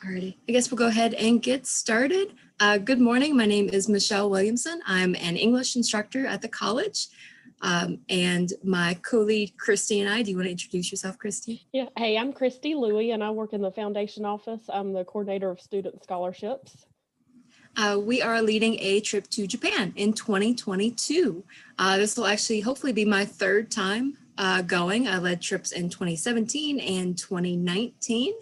Alrighty, I guess we'll go ahead and get started. Good morning, my name is Michelle Williamson. I'm an English instructor at the college. And my co-lead, Christy, and I, do you want to introduce yourself, Christy? Yeah. Hey, I'm Christy Louie, and I work in the foundation office. I'm the coordinator of student scholarships. We are leading a trip to Japan in 2022. This will actually hopefully be my third time going. I led trips in 2017 and 2019.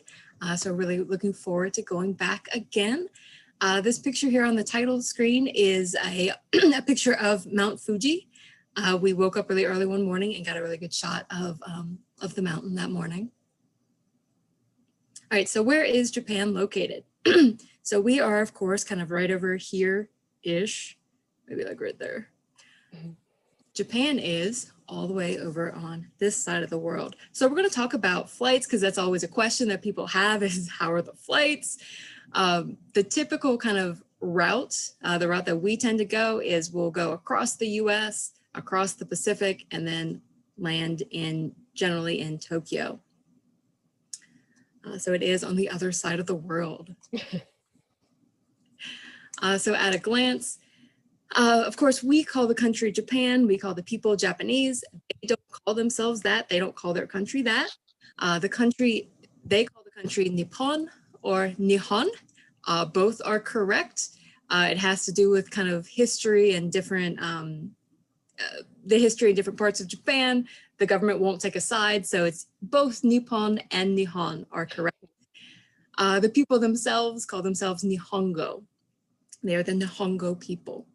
So really looking forward to going back again. This picture here on the title screen is a picture of Mount Fuji. We woke up really early one morning and got a really good shot of the mountain that morning. All right, so where is Japan located? So we are, of course, kind of right over here-ish, maybe like right there. Japan is all the way over on this side of the world. So we're going to talk about flights because that's always a question that people have is how are the flights? The typical kind of route, the route that we tend to go is we'll go across the US, across the Pacific, and then land generally in Tokyo. So it is on the other side of the world. So at a glance, of course, we call the country Japan. We call the people Japanese. They don't call themselves that. They don't call their country that. They call the country Nippon or Nihon. Both are correct. It has to do with kind of history and different, the history in different parts of Japan. The government won't take a side, so it's both Nippon and Nihon are correct. The people themselves call themselves Nihongo. They are the Nihongo people.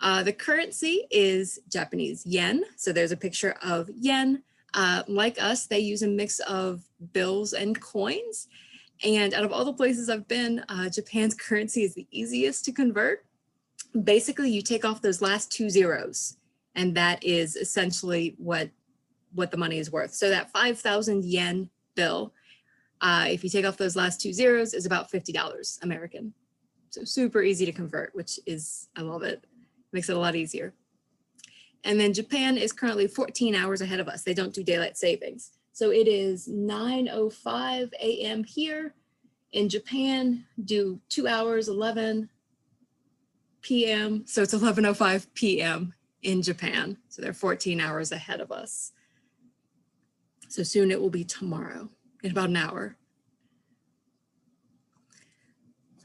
The currency is Japanese yen. So there's a picture of yen. Like us, they use a mix of bills and coins. And out of all the places I've been, Japan's currency is the easiest to convert. Basically, you take off those last two zeros, and that is essentially what the money is worth. So that 5,000 yen bill, if you take off those last two zeros, is about $50 American. So super easy to convert, which is, I love it. Makes it a lot easier. And then Japan is currently 14 hours ahead of us. They don't do daylight savings. So it is 9:05 a.m. here. In Japan, do 2 hours, 11 p.m. So it's 11:05 p.m. in Japan. So they're 14 hours ahead of us. So soon it will be tomorrow in about an hour.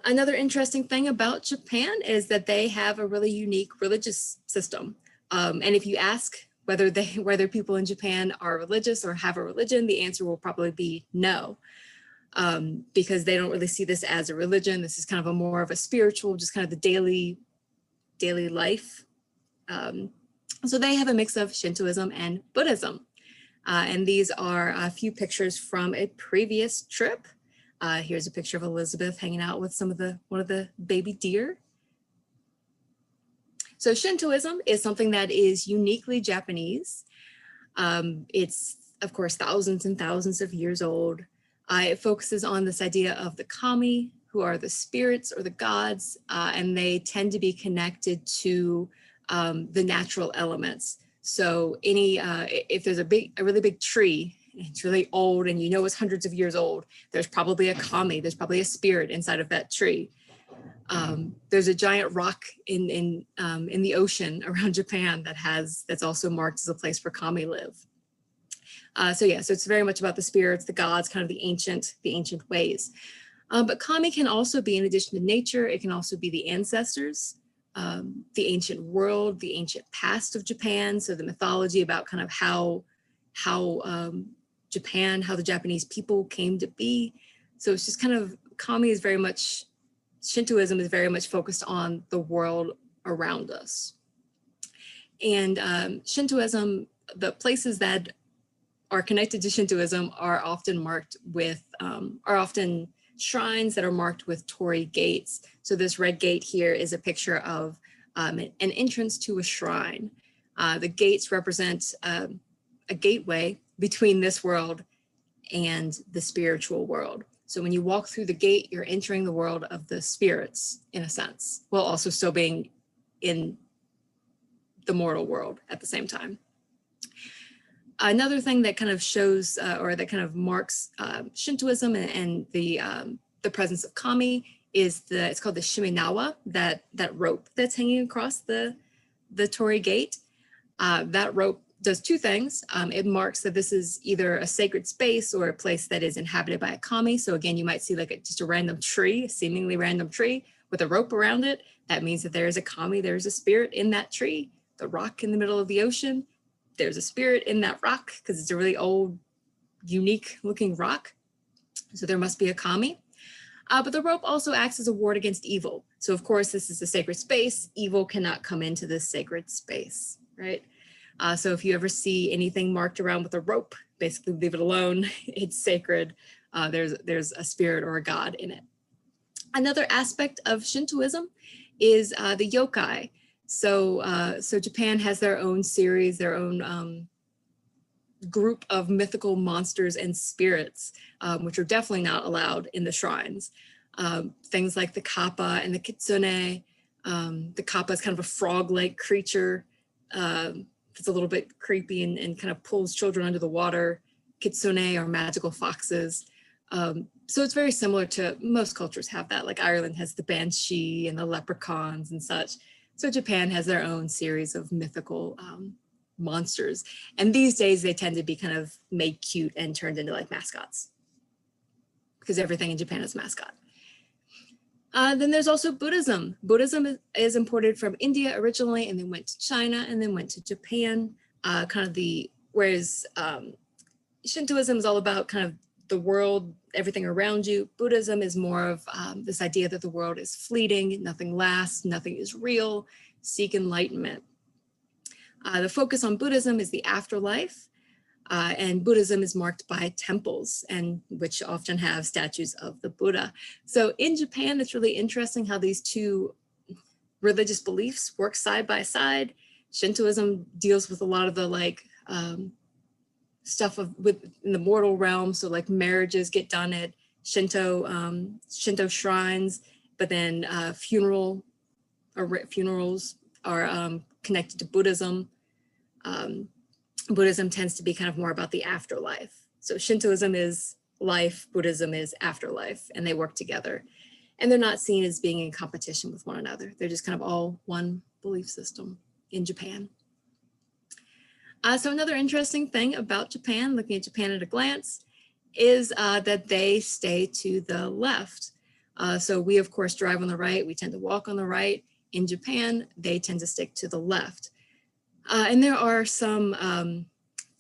Another interesting thing about Japan is that they have a really unique religious system. And if you ask whether people in Japan are religious or have a religion, the answer will probably be no, because they don't really see this as a religion. This is kind of a more of a spiritual, just kind of the daily life. So they have a mix of Shintoism and Buddhism. And these are a few pictures from a previous trip. Here's a picture of Elizabeth hanging out with one of the baby deer. So Shintoism is something that is uniquely Japanese. It's, of course, thousands and thousands of years old. It focuses on this idea of the kami, who are the spirits or the gods, and they tend to be connected to the natural elements. So if there's a really big tree, it's really old and you know it's hundreds of years old, there's probably a kami, there's probably a spirit inside of that tree. There's a giant rock in the ocean around Japan that's also marked as a place where kami live. So it's very much about the spirits, the gods, kind of the ancient ways. But kami can also be, in addition to nature, it can also be the ancestors, the ancient world, the ancient past of Japan. So the mythology about kind of how Japan, how the Japanese people came to be. So it's just kind of, kami is very much, Shintoism is very much focused on the world around us. And Shintoism, the places that are connected to Shintoism are often often shrines that are marked with torii gates. So this red gate here is a picture of an entrance to a shrine. The gates represent a gateway between this world and the spiritual world. So when you walk through the gate, you're entering the world of the spirits, in a sense, while also still being in the mortal world at the same time. Another thing that kind of shows or that kind of marks Shintoism and the the presence of kami is it's called the shiminawa, that rope that's hanging across the torii gate. That rope does two things. It marks that this is either a sacred space or a place that is inhabited by a kami. So again, you might see like just a random tree, a seemingly random tree with a rope around it. That means that there is a kami, there's a spirit in that tree. The rock in the middle of the ocean, there's a spirit in that rock because it's a really old, unique looking rock. So there must be a kami. But the rope also acts as a ward against evil. So of course, this is a sacred space. Evil cannot come into this sacred space, right? So if you ever see anything marked around with a rope, basically leave it alone. It's sacred. There's a spirit or a god in it. Another aspect of Shintoism is the yokai. So Japan has their own series, their own group of mythical monsters and spirits, which are definitely not allowed in the shrines. Things like the kappa and the kitsune. The kappa is kind of a frog-like creature. It's a little bit creepy and kind of pulls children under the water. Kitsune are magical foxes. So it's very similar to most cultures have that, like Ireland has the banshee and the leprechauns and such. So Japan has their own series of mythical monsters. And these days they tend to be kind of made cute and turned into like mascots because everything in Japan is mascot. Then there's also Buddhism. Buddhism is imported from India originally and then went to China and then went to Japan. Whereas Shintoism is all about kind of the world, everything around you. Buddhism is more of this idea that the world is fleeting, nothing lasts, nothing is real, seek enlightenment. The focus on Buddhism is the afterlife, and Buddhism is marked by temples, and which often have statues of the Buddha. So in Japan, it's really interesting how these two religious beliefs work side by side. Shintoism deals with a lot of the stuff in the mortal realm. So like marriages get done at Shinto shrines, but then funerals are connected to Buddhism. Buddhism tends to be kind of more about the afterlife. So Shintoism is life, Buddhism is afterlife, and they work together. And they're not seen as being in competition with one another. They're just kind of all one belief system in Japan. So another interesting thing about Japan, looking at Japan at a glance, is that they stay to the left. So we, of course, drive on the right. We tend to walk on the right. In Japan, they tend to stick to the left. And there are some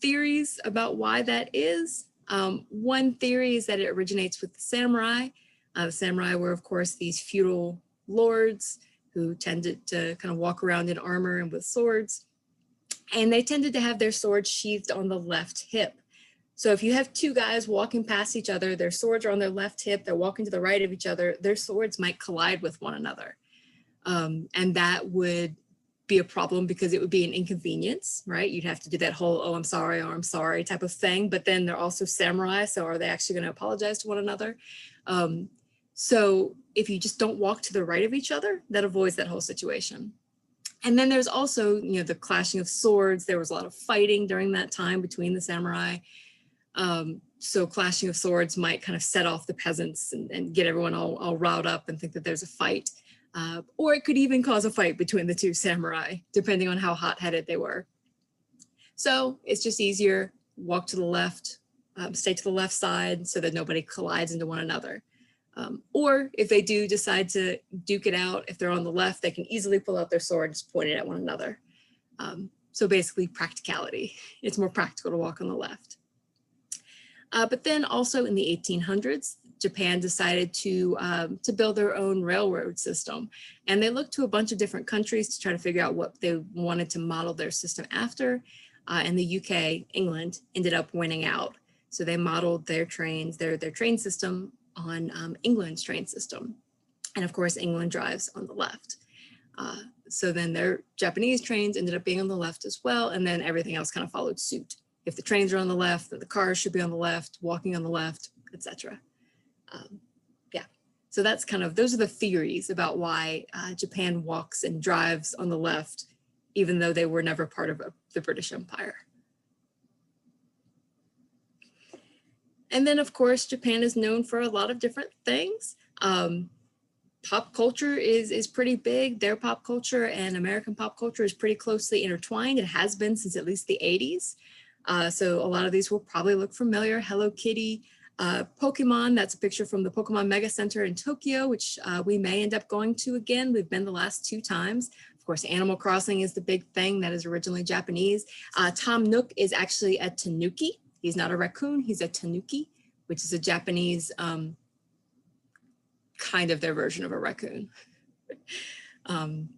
theories about why that is. One theory is that it originates with the samurai. The samurai were, of course, these feudal lords who tended to kind of walk around in armor and with swords. And they tended to have their swords sheathed on the left hip. So if you have two guys walking past each other, their swords are on their left hip, they're walking to the right of each other, their swords might collide with one another. And that would be a problem because it would be an inconvenience, right? You'd have to do that whole, oh, I'm sorry, or I'm sorry type of thing. But then they're also samurai. So are they actually going to apologize to one another? So if you just don't walk to the right of each other, that avoids that whole situation. And then there's also, the clashing of swords. There was a lot of fighting during that time between the samurai. So clashing of swords might kind of set off the peasants and get everyone all riled up and think that there's a fight. Or it could even cause a fight between the two samurai, depending on how hot-headed they were. So it's just easier, walk to the left, stay to the left side so that nobody collides into one another. Or if they do decide to duke it out, if they're on the left, they can easily pull out their swords, point it at one another. So basically practicality. It's more practical to walk on the left. But then also in the 1800s, Japan decided to build their own railroad system. And they looked to a bunch of different countries to try to figure out what they wanted to model their system after. And the UK, England, ended up winning out. So they modeled their trains, their train system on England's train system. And of course, England drives on the left. So then their Japanese trains ended up being on the left as well. And then everything else kind of followed suit. If the trains are on the left, then the cars should be on the left, walking on the left, etc. So that's those are the theories about why Japan walks and drives on the left, even though they were never part of the British Empire. And then, of course, Japan is known for a lot of different things. Pop culture is pretty big. Their pop culture and American pop culture is pretty closely intertwined. It has been since at least the 80s. So a lot of these will probably look familiar. Hello Kitty, Pokemon, that's a picture from the Pokemon Mega Center in Tokyo, which we may end up going to again. We've been the last 2 times. Of course, Animal Crossing is the big thing that is originally Japanese. Tom Nook is actually a tanuki. He's not a raccoon, he's a tanuki, which is a Japanese kind of their version of a raccoon. And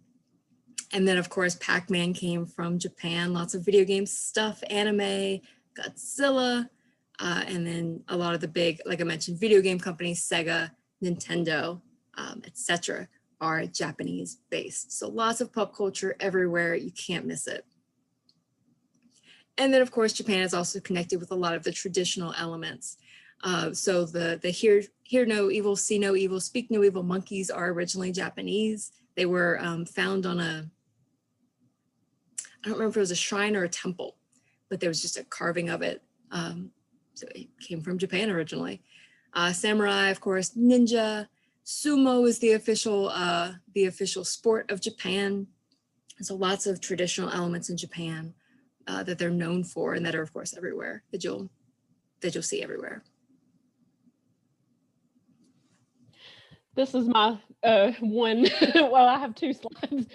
then, of course, Pac-Man came from Japan. Lots of video game stuff, anime, Godzilla, and then a lot of the big, like I mentioned, video game companies, Sega, Nintendo, etc., are Japanese based. So lots of pop culture everywhere. You can't miss it. And then, of course, Japan is also connected with a lot of the traditional elements. So the hear no evil, see no evil, speak no evil monkeys are originally Japanese. They were found on I don't remember if it was a shrine or a temple, but there was just a carving of it. So it came from Japan originally. Samurai, of course, ninja. Sumo is the official sport of Japan. So lots of traditional elements in Japan that they're known for and that are, of course, everywhere, that you'll see everywhere. This is my one, well, I have 2 slides.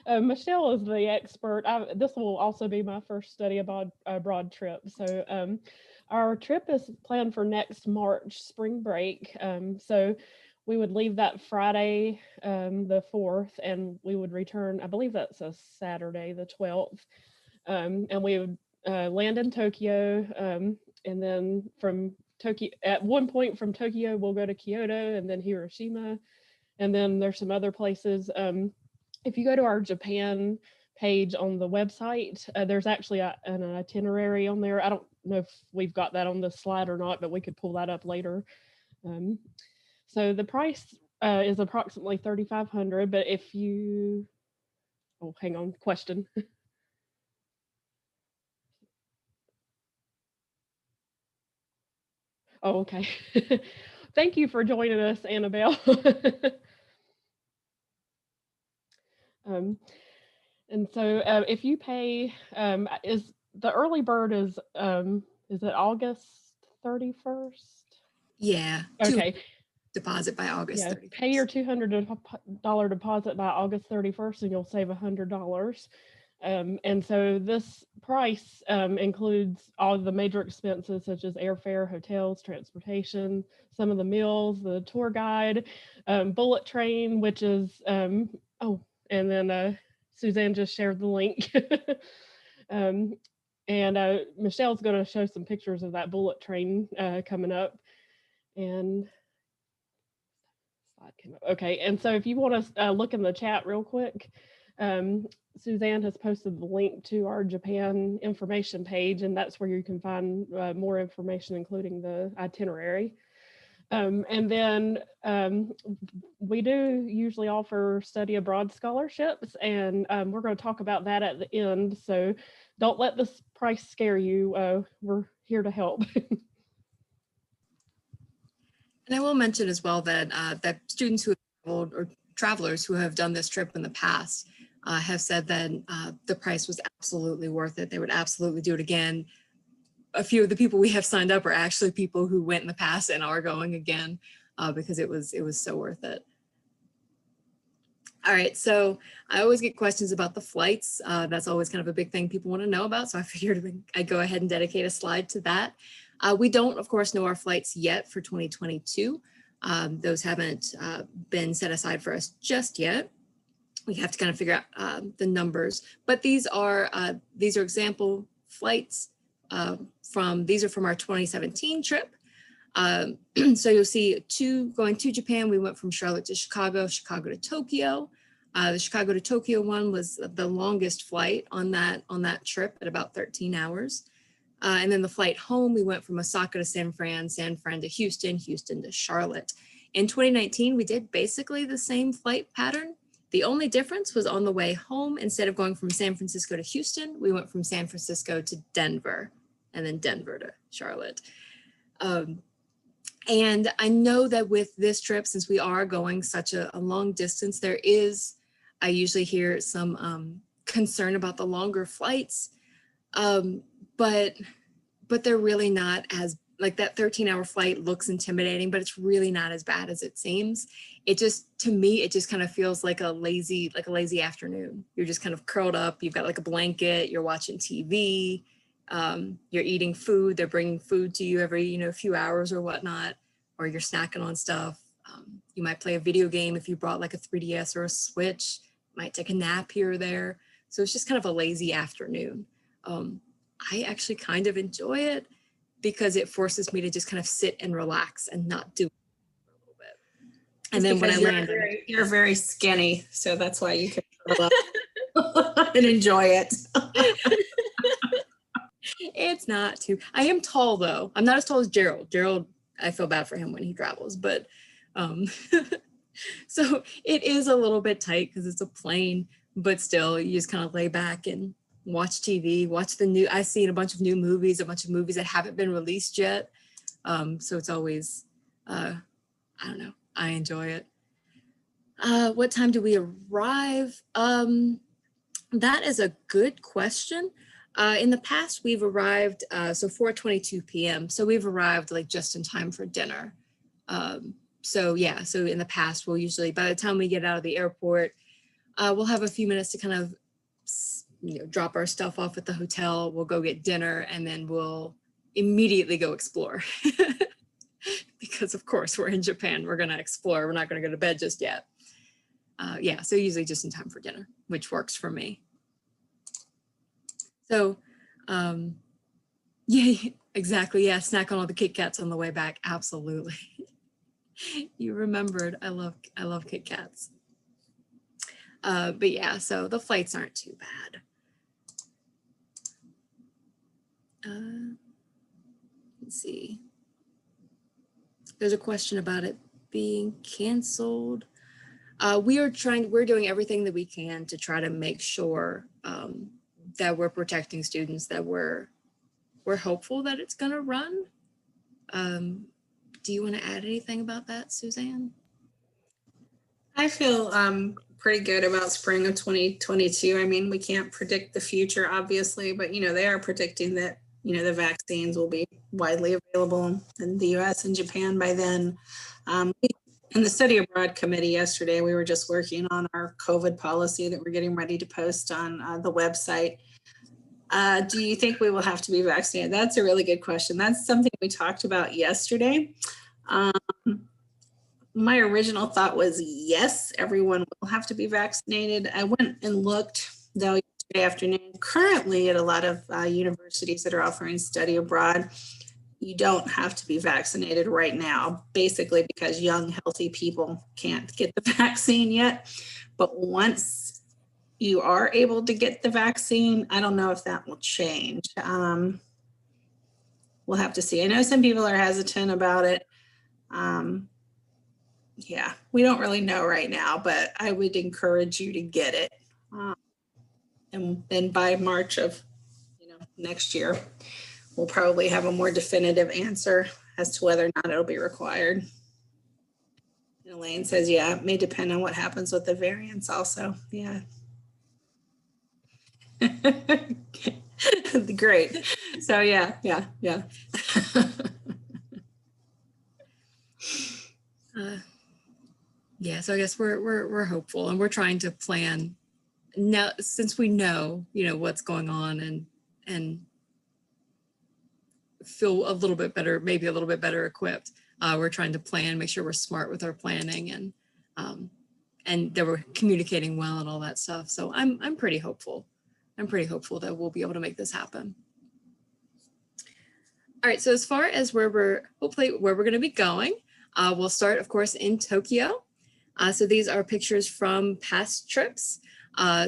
Michelle is the expert. This will also be my first study abroad trip. So our trip is planned for next March, spring break. So we would leave that Friday, the 4th, and we would return, I believe that's a Saturday, the 12th. And we would land in Tokyo, and then from Tokyo, at one point from Tokyo, we'll go to Kyoto and then Hiroshima. And then there's some other places. If you go to our Japan page on the website, there's actually an itinerary on there. I don't know if we've got that on the slide or not, but we could pull that up later. So the price is approximately $3,500, but if you, oh, hang on, question. Oh, okay. Thank you for joining us, Annabelle. And so if you pay, is the early bird is it August 31st? Yeah. Okay. Deposit by August 31st. Pay your $200 deposit by August 31st and you'll save $100. And so this price includes all of the major expenses such as airfare, hotels, transportation, some of the meals, the tour guide, bullet train, which is, oh, and then Suzanne just shared the link. And Michelle's going to show some pictures of that bullet train coming up. And slide came up. Okay, and so if you want to look in the chat real quick, Suzanne has posted the link to our Japan information page, and that's where you can find more information, including the itinerary. And then we do usually offer study abroad scholarships, and we're going to talk about that at the end. So don't let this price scare you. We're here to help. And I will mention as well that that students who have traveled or travelers who have done this trip in the past have said that the price was absolutely worth it. They would absolutely do it again. A few of the people we have signed up are actually people who went in the past and are going again because it was so worth it. All right, so I always get questions about the flights. That's always kind of a big thing people want to know about. So I figured I'd go ahead and dedicate a slide to that. We don't, of course, know our flights yet for 2022. Those haven't been set aside for us just yet. We have to kind of figure out the numbers, but these are example flights these are from our 2017 trip. So you'll see going to Japan. We went from Charlotte to Chicago, Chicago to Tokyo. The Chicago to Tokyo one was the longest flight on that trip at about 13 hours. And then the flight home, we went from Osaka to San Fran to Houston, Houston to Charlotte. In 2019, we did basically the same flight pattern. The only difference was on the way home, instead of going from San Francisco to Houston, we went from San Francisco to Denver and then Denver to Charlotte. And I know that with this trip, since we are going such a long distance, I usually hear some concern about the longer flights, um, but they're really not as, like, that 13-hour flight looks intimidating, but it's really not as bad as it seems. To me, it just kind of feels like a lazy afternoon. You're just kind of curled up, you've got like a blanket, you're watching TV, you're eating food, they're bringing food to you every, few hours or whatnot, or you're snacking on stuff. You might play a video game if you brought like a 3DS or a Switch, might take a nap here or there. So it's just kind of a lazy afternoon. I actually kind of enjoy it because it forces me to just kind of sit and relax and not do it for a little bit. And then when I land, you're very skinny, so that's why you can curl up and enjoy it. it's not too, I am tall though. I'm not as tall as Gerald. Gerald, I feel bad for him when he travels, but so it is a little bit tight because it's a plane, but still you just kind of lay back and watch TV, I've seen a bunch of new movies, a bunch of movies that haven't been released yet. So it's always, I don't know, I enjoy it. What time do we arrive? That is a good question. In the past, we've arrived, so 4:22 p.m. So we've arrived like just in time for dinner. So in the past, we'll usually, by the time we get out of the airport, we'll have a few minutes to kind of drop our stuff off at the hotel. We'll go get dinner and then we'll immediately go explore. Because of course we're in Japan, we're going to explore. We're not going to go to bed just yet. So usually just in time for dinner, which works for me. So exactly. Yeah. Snack on all the Kit Kats on the way back. Absolutely. You remembered. I love Kit Kats. But yeah, so the flights aren't too bad. Let's see. There's a question about it being canceled. We're doing everything that we can to try to make sure that we're protecting students, that we're hopeful that it's going to run. Do you want to add anything about that, Suzanne? I feel pretty good about spring of 2022. I mean, we can't predict the future, obviously, but, they are predicting that, the vaccines will be widely available in the US and Japan by then. In the study abroad committee yesterday, we were just working on our COVID policy that we're getting ready to post on the website. Do you think we will have to be vaccinated? That's a really good question. That's something we talked about yesterday. My original thought was yes, everyone will have to be vaccinated. I went and looked though yesterday afternoon. Currently at a lot of universities that are offering study abroad, you don't have to be vaccinated right now, basically because young, healthy people can't get the vaccine yet. But once you are able to get the vaccine, I don't know if that will change. We'll have to see. I know some people are hesitant about it. We don't really know right now, but I would encourage you to get it. And then by March of next year, we'll probably have a more definitive answer as to whether or not it'll be required. And Elaine says, yeah, it may depend on what happens with the variants also. Yeah. Great. So yeah. So I guess we're hopeful and we're trying to plan now since we know, what's going on and feel a little bit better, maybe a little bit better equipped. We're trying to plan, make sure we're smart with our planning and that we're communicating well and all that stuff. So I'm pretty hopeful. I'm pretty hopeful that we'll be able to make this happen. All right, so as far as where we're going to be going, we'll start, of course, in Tokyo. So these are pictures from past trips.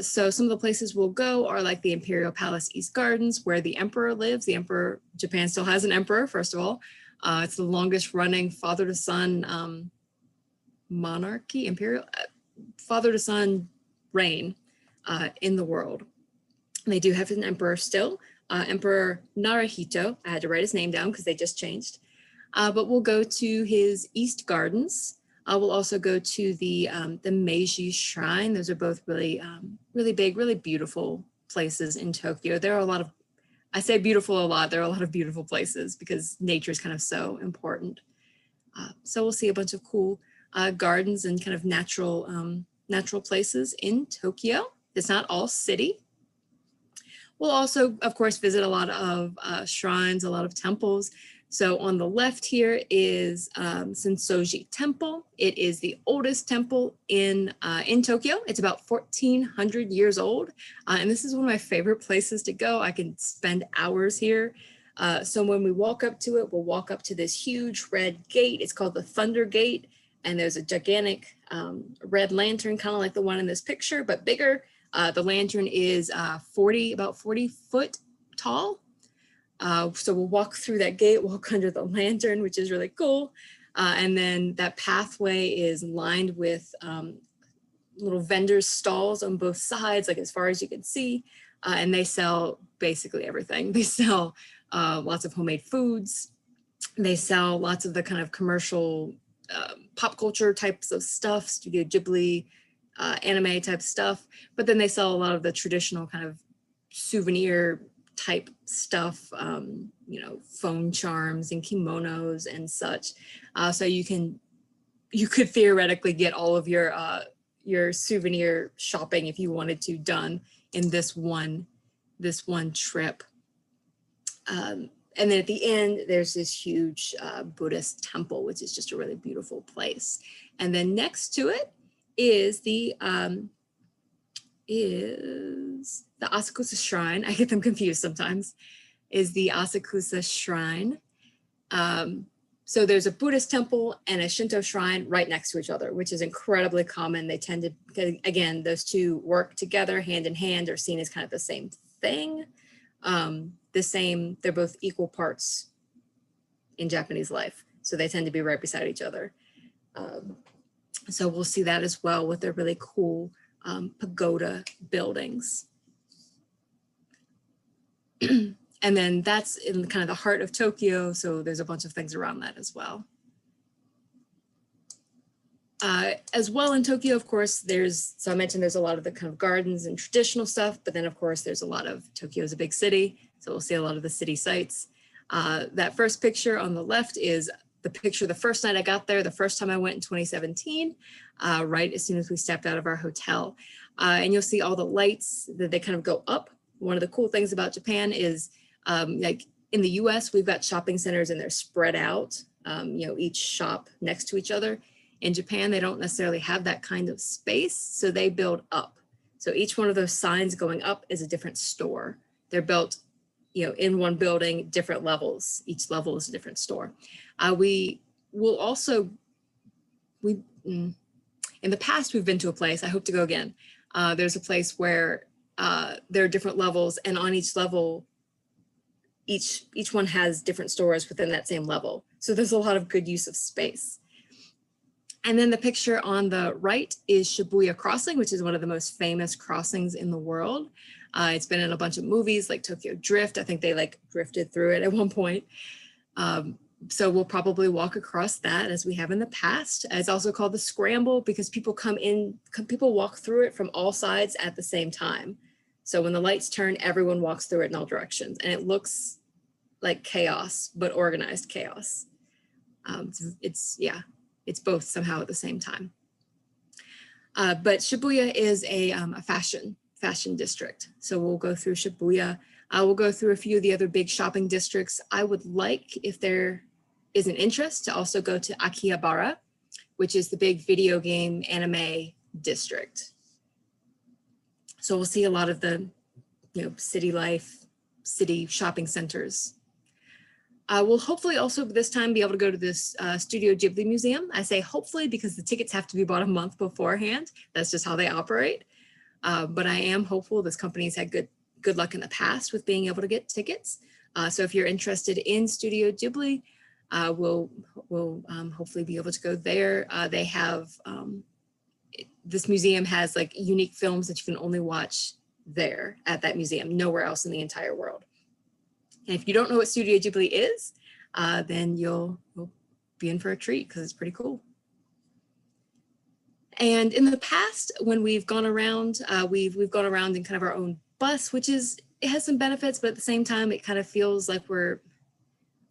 So some of the places we'll go are like the Imperial Palace East Gardens, where the emperor lives. Japan still has an emperor, first of all. It's the longest running father to son monarchy, father to son reign in the world. And they do have an emperor still, Emperor Naruhito. I had to write his name down because they just changed. But we'll go to his East Gardens. We'll also go to the Meiji Shrine. Those are both really, really big, really beautiful places in Tokyo. There are a lot of, I say beautiful a lot, there are a lot of beautiful places because nature is kind of so important. So we'll see a bunch of cool gardens and kind of natural places in Tokyo. It's not all city. We'll also, of course, visit a lot of shrines, a lot of temples. So on the left here is Sensoji Temple. It is the oldest temple in Tokyo. It's about 1,400 years old. And this is one of my favorite places to go. I can spend hours here. So when we walk up to it, we'll walk up to this huge red gate. It's called the Thunder Gate. And there's a gigantic red lantern, kind of like the one in this picture, but bigger. The lantern is about 40 foot tall. So we'll walk through that gate, walk under the lantern, which is really cool. And then that pathway is lined with little vendors' stalls on both sides, like as far as you can see. And they sell basically everything. They sell lots of homemade foods. They sell lots of the kind of commercial pop culture types of stuff, Studio Ghibli, anime type stuff. But then they sell a lot of the traditional kind of souvenir type stuff, phone charms and kimonos and such. So you could theoretically get all of your souvenir shopping if you wanted to done in this one trip. And then at the end, there's this huge Buddhist temple, which is just a really beautiful place. And then next to it is the Asakusa Shrine. I get them confused sometimes, is the Asakusa Shrine. So there's a Buddhist temple and a Shinto shrine right next to each other, which is incredibly common. They tend to, again, those two work together hand in hand, are seen as kind of the same thing. They're both equal parts in Japanese life. So they tend to be right beside each other. So we'll see that as well with their really cool pagoda buildings. And then that's in kind of the heart of Tokyo. So there's a bunch of things around that as well. As well in Tokyo, of course, so I mentioned there's a lot of the kind of gardens and traditional stuff, but then of course there's a lot of, Tokyo is a big city. So we'll see a lot of the city sights. That first picture on the left is the picture the first night I got there, the first time I went in 2017, right as soon as we stepped out of our hotel. And you'll see all the lights that they kind of go up. One of the cool things about Japan is like in the US, we've got shopping centers and they're spread out, each shop next to each other. In Japan, they don't necessarily have that kind of space, so they build up. So each one of those signs going up is a different store. They're built, in one building, different levels. Each level is a different store. We will also, in the past, we've been to a place, I hope to go again. There's a place where there are different levels, and on each level, each one has different stores within that same level. So there's a lot of good use of space. And then the picture on the right is Shibuya Crossing, which is one of the most famous crossings in the world. It's been in a bunch of movies like Tokyo Drift. I think they drifted through it at one point. So we'll probably walk across that as we have in the past. It's also called the Scramble because people people walk through it from all sides at the same time. So when the lights turn, everyone walks through it in all directions. And it looks like chaos, but organized chaos. It's both somehow at the same time. But Shibuya is a fashion district. So we'll go through Shibuya. We'll go through a few of the other big shopping districts. I would like, if there is an interest, to also go to Akihabara, which is the big video game anime district. So we'll see a lot of the, city life, city shopping centers. We'll hopefully also this time be able to go to this Studio Ghibli Museum. I say hopefully because the tickets have to be bought a month beforehand. That's just how they operate. But I am hopeful. This company's had good luck in the past with being able to get tickets. So if you're interested in Studio Ghibli, we'll hopefully be able to go there. They have, this museum has unique films that you can only watch there at that museum, nowhere else in the entire world. And if you don't know what Studio Ghibli is, then you'll be in for a treat because it's pretty cool. And in the past, when we've gone around, we've gone around in kind of our own bus, which it has some benefits, but at the same time, it kind of feels like we're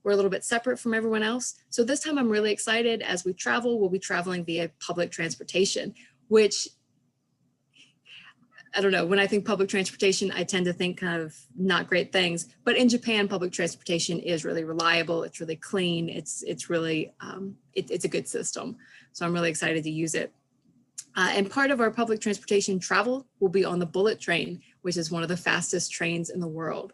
a little bit separate from everyone else. So this time I'm really excited. As we travel, we'll be traveling via public transportation, which, I don't know, when I think public transportation, I tend to think kind of not great things, but in Japan, public transportation is really reliable. It's really clean. It's really, it's a good system. So I'm really excited to use it. And part of our public transportation travel will be on the bullet train, which is one of the fastest trains in the world.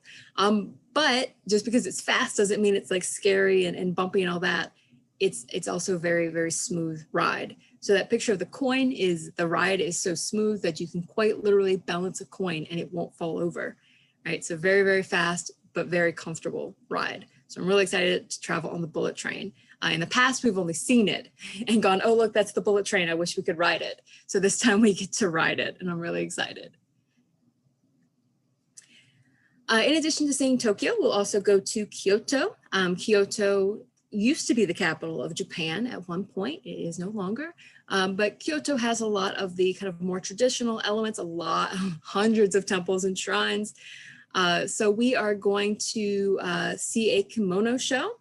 But just because it's fast doesn't mean it's like scary and bumpy and all that. It's also a very, very smooth ride. So that picture of the coin is the ride is so smooth that you can quite literally balance a coin and it won't fall over, right? So very, very fast, but very comfortable ride. So I'm really excited to travel on the bullet train. In the past, we've only seen it and gone, oh, look, that's the bullet train. I wish we could ride it. So this time we get to ride it and I'm really excited. In addition to seeing Tokyo, we'll also go to Kyoto. Kyoto used to be the capital of Japan at one point. It is no longer. But Kyoto has a lot of the kind of more traditional elements, hundreds of temples and shrines. So we are going to see a kimono show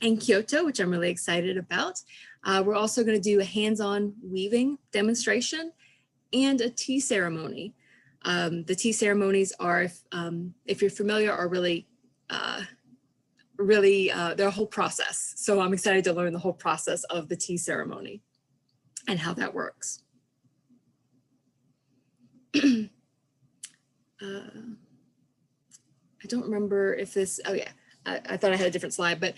in Kyoto, which I'm really excited about. We're also going to do a hands-on weaving demonstration and a tea ceremony. The tea ceremonies are, if you're familiar, are really they're a whole process. So I'm excited to learn the whole process of the tea ceremony and how that works. I don't remember if this, oh yeah, I thought I had a different slide, but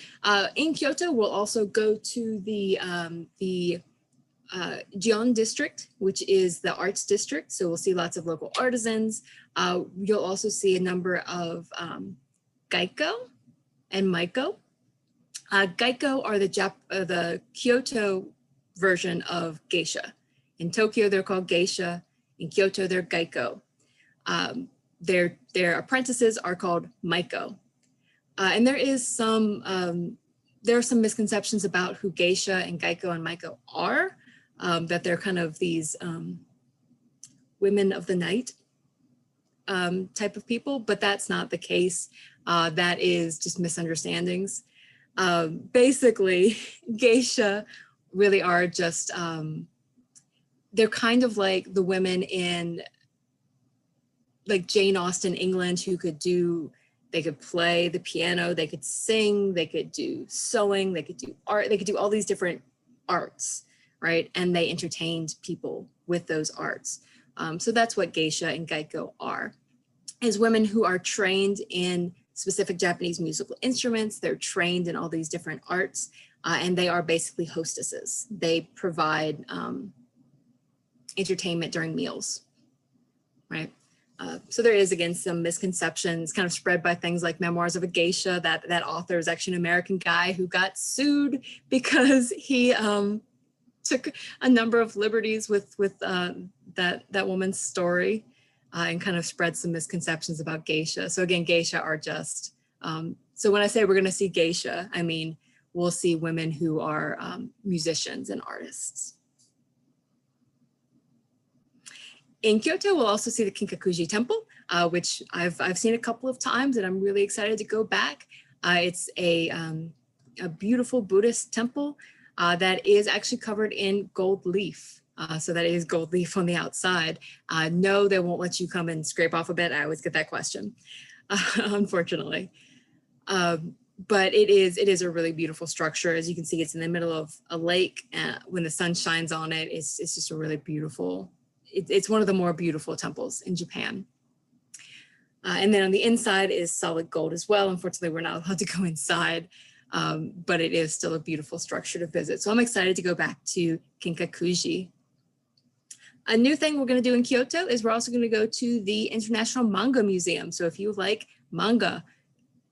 in Kyoto, we'll also go to the Gion district, which is the arts district. So we'll see lots of local artisans. You'll also see a number of Gaiko and Maiko. Gaiko are the Kyoto version of geisha. In Tokyo, they're called geisha. In Kyoto, they're Gaiko. Their apprentices are called Maiko. And there are some misconceptions about who geisha and Gaiko and Maiko are, that they're kind of these women of the night type of people, but that's not the case. That is just misunderstandings. Basically, geisha really are just, they're kind of like the women in like Jane Austen, England, who they could play the piano, they could sing, they could do sewing, they could do art, they could do all these different arts, right? And they entertained people with those arts. So that's what geisha and Gaiko are, is women who are trained in specific Japanese musical instruments. They're trained in all these different arts, and they are basically hostesses. They provide entertainment during meals, right? So there is, again, some misconceptions kind of spread by things like Memoirs of a Geisha. That author is actually an American guy who got sued because he took a number of liberties with that woman's story and kind of spread some misconceptions about geisha. So again, geisha are just, so when I say we're going to see geisha, I mean, we'll see women who are musicians and artists. In Kyoto, we'll also see the Kinkakuji Temple, which I've seen a couple of times, and I'm really excited to go back. It's a beautiful Buddhist temple that is actually covered in gold leaf. So that is gold leaf on the outside. No, they won't let you come and scrape off a bit. I always get that question, unfortunately. But it is a really beautiful structure. As you can see, it's in the middle of a lake. When the sun shines on it, it's just a really beautiful, it's one of the more beautiful temples in Japan. And then on the inside is solid gold as well. Unfortunately, we're not allowed to go inside, but it is still a beautiful structure to visit. So I'm excited to go back to Kinkakuji. A new thing we're going to do in Kyoto is we're also going to go to the International Manga Museum. So if you like manga,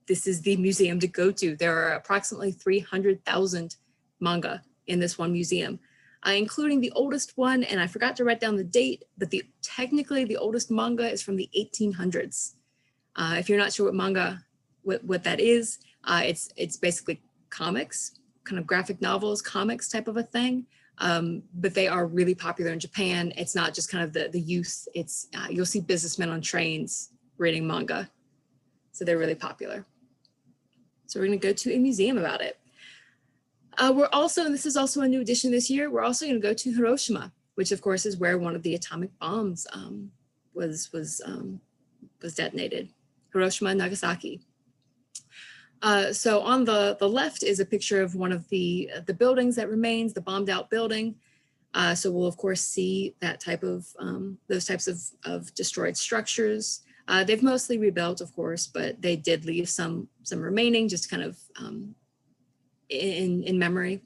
this is the museum to go to. There are approximately 300,000 manga in this one museum, including the oldest one. And I forgot to write down the date, but technically the oldest manga is from the 1800s. If you're not sure what manga, what that is, it's basically comics, kind of graphic novels, comics type of a thing. But they are really popular in Japan. It's not just kind of the youth. It's you'll see businessmen on trains reading manga. So they're really popular. So we're going to go to a museum about it. We're also, and this is also a new addition this year, we're also going to go to Hiroshima, which of course is where one of the atomic bombs was detonated. Hiroshima and Nagasaki. So on the left is a picture of one of the buildings that remains, the bombed out building. So we'll of course see that type of, those types of destroyed structures. They've mostly rebuilt, of course, but they did leave some remaining, just kind of in memory.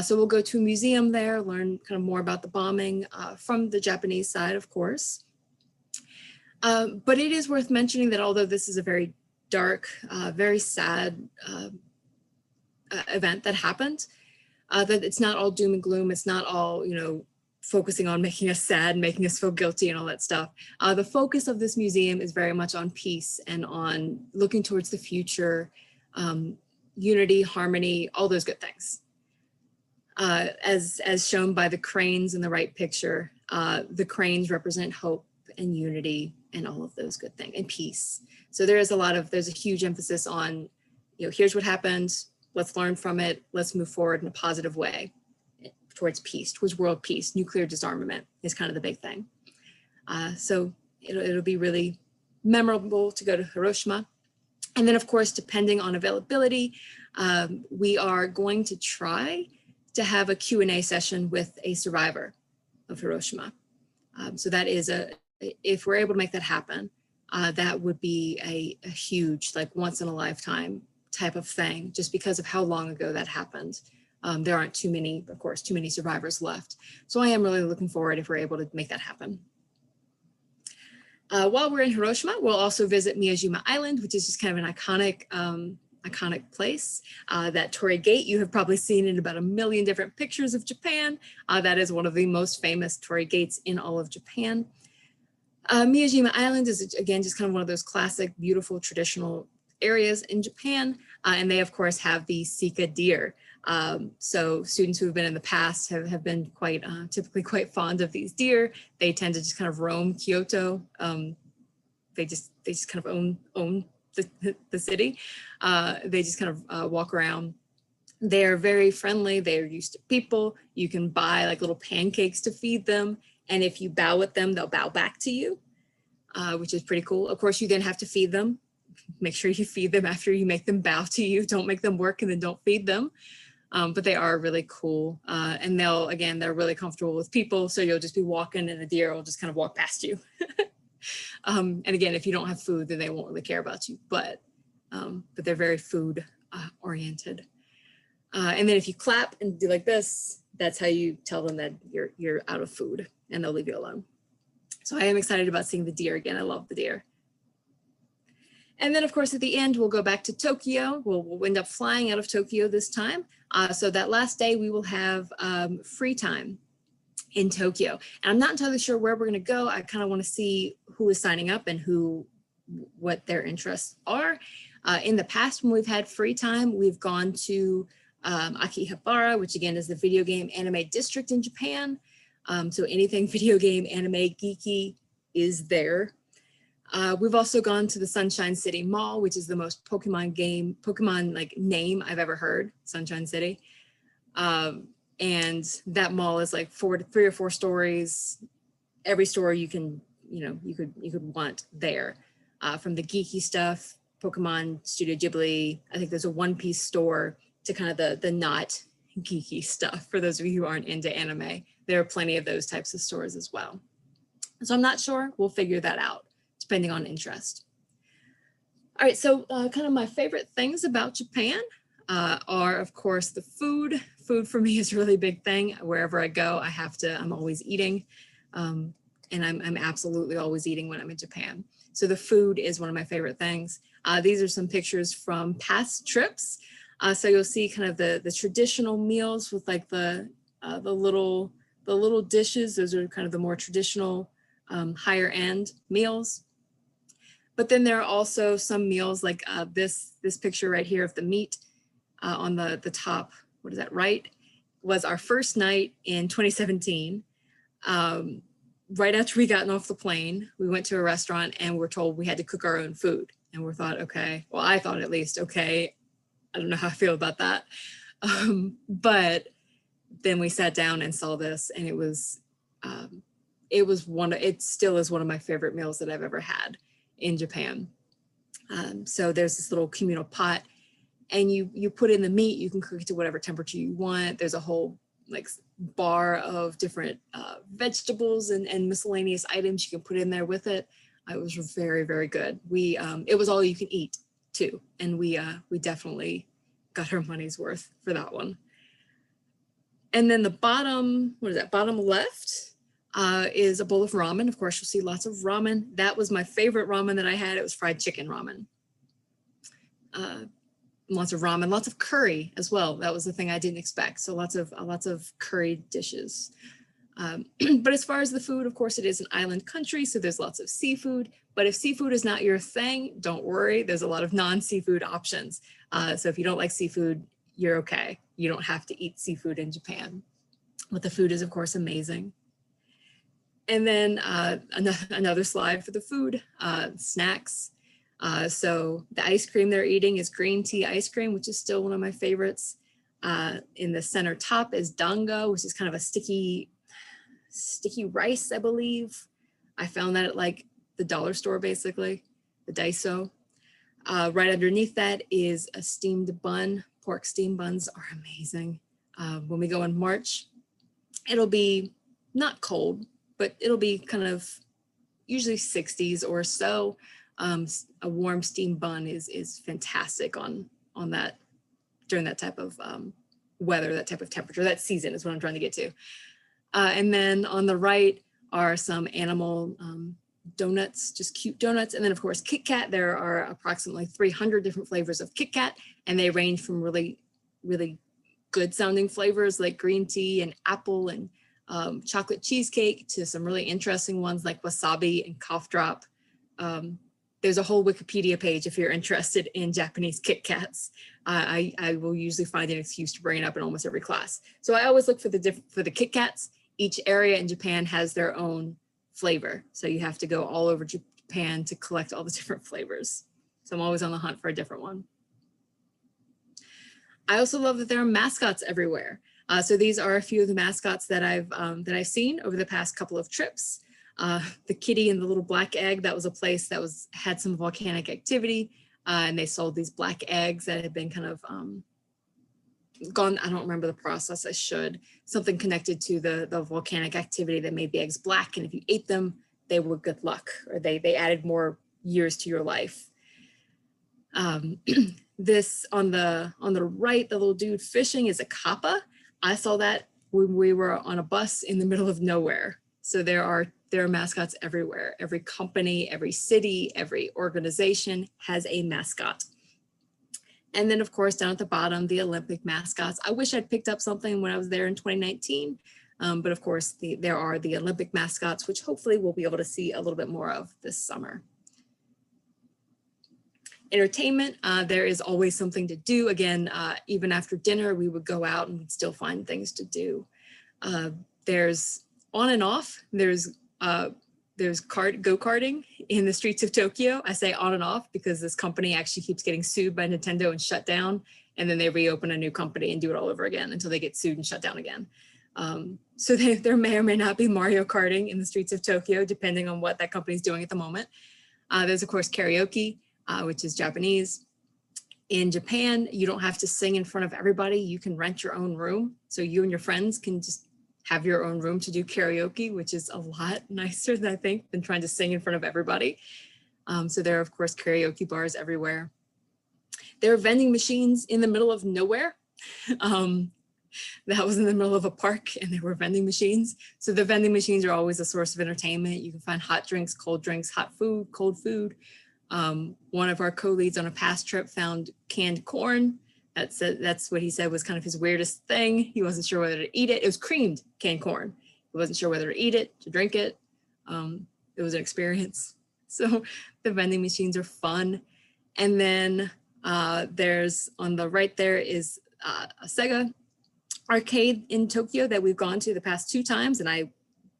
So we'll go to a museum there, learn kind of more about the bombing from the Japanese side, of course. But it is worth mentioning that although this is a very dark, very sad event that happened, that it's not all doom and gloom. It's not all, you know, focusing on making us sad, making us feel guilty and all that stuff. The focus of this museum is very much on peace and on looking towards the future, unity, harmony, all those good things. As shown by the cranes in the right picture, the cranes represent hope and unity and all of those good things, and peace. So there's a huge emphasis on, you know, here's what happened, let's learn from it, let's move forward in a positive way towards peace, towards world peace. Nuclear disarmament is kind of the big thing. So it'll be really memorable to go to Hiroshima. And then of course, depending on availability, we are going to try to have a Q&A session with a survivor of Hiroshima. So that is if we're able to make that happen, that would be a huge, like once in a lifetime type of thing, just because of how long ago that happened. There aren't too many survivors left. So I am really looking forward if we're able to make that happen. While we're in Hiroshima, we'll also visit Miyajima Island, which is just kind of an iconic place. That Torii Gate you have probably seen in about 1 million different pictures of Japan. That is one of the most famous Torii Gates in all of Japan. Miyajima Island is, again, just kind of one of those classic, beautiful, traditional areas in Japan. And they, of course, have the Sika deer. So students who have been in the past have been typically quite fond of these deer. They tend to just kind of roam Kyoto. They just kind of own the city. They just kind of walk around. They're very friendly. They're used to people. You can buy like little pancakes to feed them. And if you bow at them, they'll bow back to you, which is pretty cool. Of course, you then have to feed them. Make sure you feed them after you make them bow to you. Don't make them work and then don't feed them. But they are really cool. And they're really comfortable with people. So you'll just be walking and a deer will just kind of walk past you. And again, if you don't have food, then they won't really care about you. But they're very food oriented. And then if you clap and do like this, that's how you tell them that you're out of food and they'll leave you alone. So I am excited about seeing the deer again. I love the deer. And then of course, at the end, we'll go back to Tokyo. We'll end up flying out of Tokyo this time. So that last day we will have free time in Tokyo. And I'm not entirely sure where we're gonna go. I kind of want to see who is signing up and what their interests are. In the past, when we've had free time, we've gone to Akihabara, which again is the video game anime district in Japan. So anything video game, anime, geeky is there. We've also gone to the Sunshine City Mall, which is the most Pokemon like name I've ever heard, Sunshine City. And that mall is like 3 or 4 stories. Every store you could want there. From the geeky stuff, Pokemon, Studio Ghibli. I think there's a One Piece store to kind of the not geeky stuff. For those of you who aren't into anime, there are plenty of those types of stores as well. So I'm not sure, we'll figure that out depending on interest. All right, so kind of my favorite things about Japan are of course the food. Food for me is a really big thing. Wherever I go, I'm always eating. And I'm absolutely always eating when I'm in Japan. So the food is one of my favorite things. These are some pictures from past trips. So you'll see kind of the traditional meals with like the little dishes. Those are kind of the more traditional higher end meals. But then there are also some meals like this picture right here of the meat. on the top, what is that, right, was our first night in 2017. Right after we gotten off the plane, we went to a restaurant and we're told we had to cook our own food. And we thought, okay, well, I thought at least, okay, I don't know how I feel about that. But then we sat down and saw this, and it still is one of my favorite meals that I've ever had in Japan. So there's this little communal pot, and you put in the meat, you can cook it to whatever temperature you want. There's a whole like bar of different vegetables and miscellaneous items you can put in there with it. It was very, very good. It was all you can eat too. And we definitely got our money's worth for that one. And then the bottom, what is that, bottom left is a bowl of ramen. Of course, you'll see lots of ramen. That was my favorite ramen that I had. It was fried chicken ramen. Lots of ramen, lots of curry as well. That was the thing I didn't expect. So lots of curry dishes. But as far as the food, of course, it is an island country, so there's lots of seafood. But if seafood is not your thing, don't worry. There's a lot of non-seafood options. So if you don't like seafood, you're okay. You don't have to eat seafood in Japan. But the food is, of course, amazing. And then another slide for the food, snacks. So the ice cream they're eating is green tea ice cream, which is still one of my favorites. In the center top is dango, which is kind of a sticky rice, I believe. I found that at like the dollar store, basically, the Daiso. Right underneath that is a steamed bun. Pork steamed buns are amazing. When we go in March, it'll be not cold, but it'll be kind of usually 60s or so. A warm steamed bun is fantastic on that during that type of weather, that type of temperature. That season is what I'm trying to get to. And then on the right are some animal donuts, just cute donuts. And then of course, Kit Kat. There are approximately 300 different flavors of Kit Kat, and they range from really, really good sounding flavors like green tea and apple and chocolate cheesecake to some really interesting ones like wasabi and cough drop. There's a whole Wikipedia page if you're interested in Japanese Kit Kats. I will usually find an excuse to bring it up in almost every class. So I always look for the Kit Kats. Each area in Japan has their own flavor. So you have to go all over Japan to collect all the different flavors. So I'm always on the hunt for a different one. I also love that there are mascots everywhere. So these are a few of the mascots that I've seen over the past couple of trips. The kitty and the little black egg, that was a place that had some volcanic activity, and they sold these black eggs that had been kind of gone. I don't remember the process. I should. Something connected to the volcanic activity that made the eggs black, and if you ate them, they were good luck, or they added more years to your life. This on the right, the little dude fishing is a kappa. I saw that when we were on a bus in the middle of nowhere. So there are mascots everywhere. Every company, every city, every organization has a mascot. And then of course, down at the bottom, the Olympic mascots. I wish I'd picked up something when I was there in 2019, but of course there are the Olympic mascots, which hopefully we'll be able to see a little bit more of this summer. Entertainment, there is always something to do. Again, even after dinner, we would go out and we'd still find things to do. There's on and off, there's go-karting in the streets of Tokyo. I say on and off because this company actually keeps getting sued by Nintendo and shut down, and then they reopen a new company and do it all over again until they get sued and shut down again. So there may or may not be Mario Karting in the streets of Tokyo, depending on what that company's doing at the moment. There's of course karaoke, which is Japanese. In Japan, you don't have to sing in front of everybody. You can rent your own room. So you and your friends can just have your own room to do karaoke, which is a lot nicer than I think than trying to sing in front of everybody. So there are, of course, karaoke bars everywhere. There are vending machines in the middle of nowhere. That was in the middle of a park and there were vending machines. So the vending machines are always a source of entertainment. You can find hot drinks, cold drinks, hot food, cold food. One of our co-leads on a past trip found canned corn. That's what he said was kind of his weirdest thing. He wasn't sure whether to eat it. It was creamed canned corn. He wasn't sure whether to eat it, to drink it. It was an experience. So the vending machines are fun. And then There's on the right there is a Sega arcade in Tokyo that we've gone to the past 2 times, and I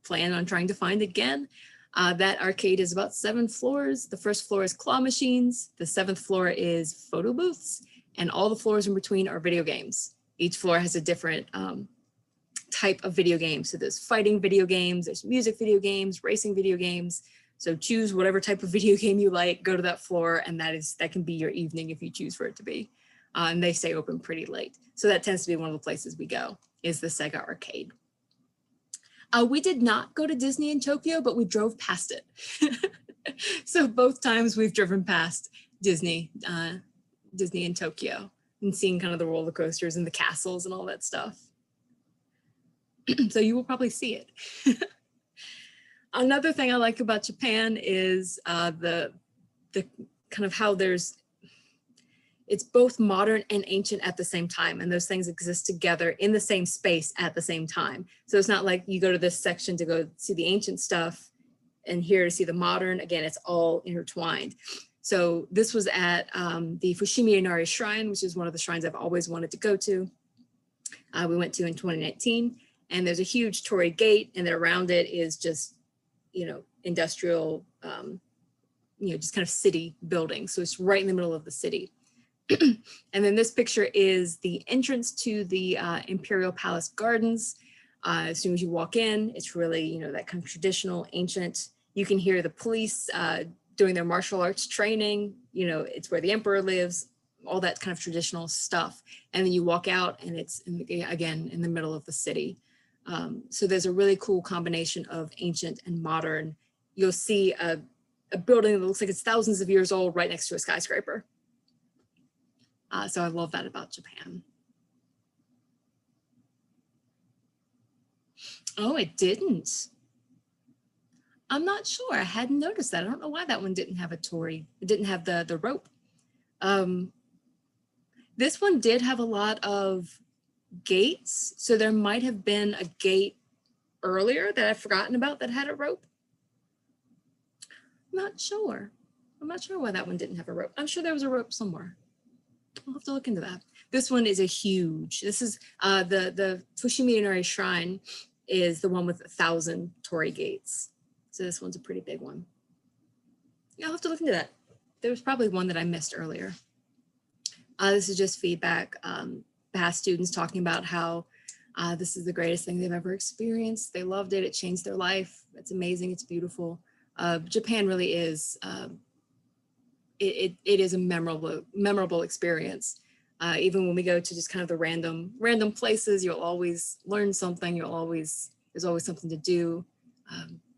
plan on trying to find again. That arcade is about 7 floors. The first floor is claw machines. The 7th floor is photo booths, and all the floors in between are video games. Each floor has a different type of video game. So there's fighting video games, there's music video games, racing video games. So choose whatever type of video game you like, go to that floor, and that can be your evening if you choose for it to be. And they stay open pretty late. So that tends to be one of the places we go, is the Sega arcade. We did not go to Disney in Tokyo, but we drove past it. So both times we've driven past Disney in Tokyo and seen kind of the roller coasters and the castles and all that stuff. So you will probably see it. Another thing I like about Japan is the kind of how it's both modern and ancient at the same time, and those things exist together in the same space at the same time. So it's not like you go to this section to go see the ancient stuff and here to see the modern. Again, it's all intertwined. So this was at the Fushimi Inari Shrine, which is one of the shrines I've always wanted to go to. We went to in 2019, and there's a huge torii gate, and then around it is just, industrial, just kind of city buildings. So it's right in the middle of the city. And then this picture is the entrance to the Imperial Palace Gardens. As soon as you walk in, it's really, that kind of traditional, ancient. You can hear the police doing their martial arts training. It's where the emperor lives, all that kind of traditional stuff. And then you walk out and it's, again, in the middle of the city. So there's a really cool combination of ancient and modern. You'll see a building that looks like it's thousands of years old right next to a skyscraper. So I love that about Japan. Oh, it didn't. I'm not sure. I hadn't noticed that. I don't know why that one didn't have a torii. It didn't have the rope. This one did have a lot of gates. So there might have been a gate earlier that I've forgotten about that had a rope. I'm not sure. I'm not sure why that one didn't have a rope. I'm sure there was a rope somewhere. I'll have to look into that. This one is this is the Fushimi Inari Shrine is the one with 1,000 torii gates. So this one's a pretty big one. Yeah, I'll have to look into that. There was probably one that I missed earlier. This is just feedback, past students talking about how this is the greatest thing they've ever experienced. They loved it. It changed their life. It's amazing. It's beautiful. Japan really is. It is a memorable experience. Even when we go to just kind of the random places, you'll always learn something. There's always something to do.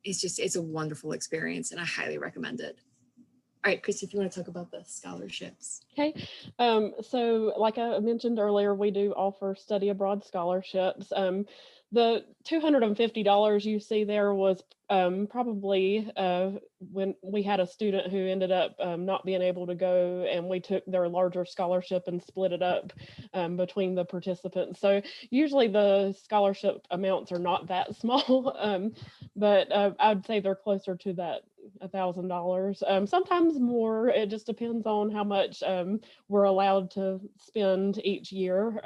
It's a wonderful experience, and I highly recommend it. All right, Christy, if you want to talk about the scholarships. Okay, so like I mentioned earlier, we do offer study abroad scholarships. The $250 you see there was probably when we had a student who ended up not being able to go, and we took their larger scholarship and split it up between the participants. So usually the scholarship amounts are not that small, but I'd say they're closer to that $1,000, sometimes more. It just depends on how much we're allowed to spend each year.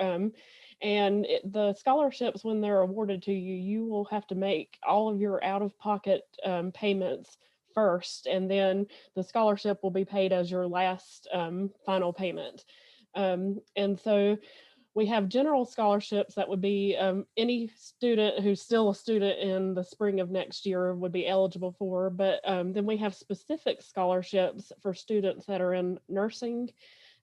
And the scholarships, when they're awarded to you, you will have to make all of your out-of-pocket payments first, and then the scholarship will be paid as your last final payment. And so we have general scholarships that would be any student who's still a student in the spring of next year would be eligible for, but then we have specific scholarships for students that are in nursing,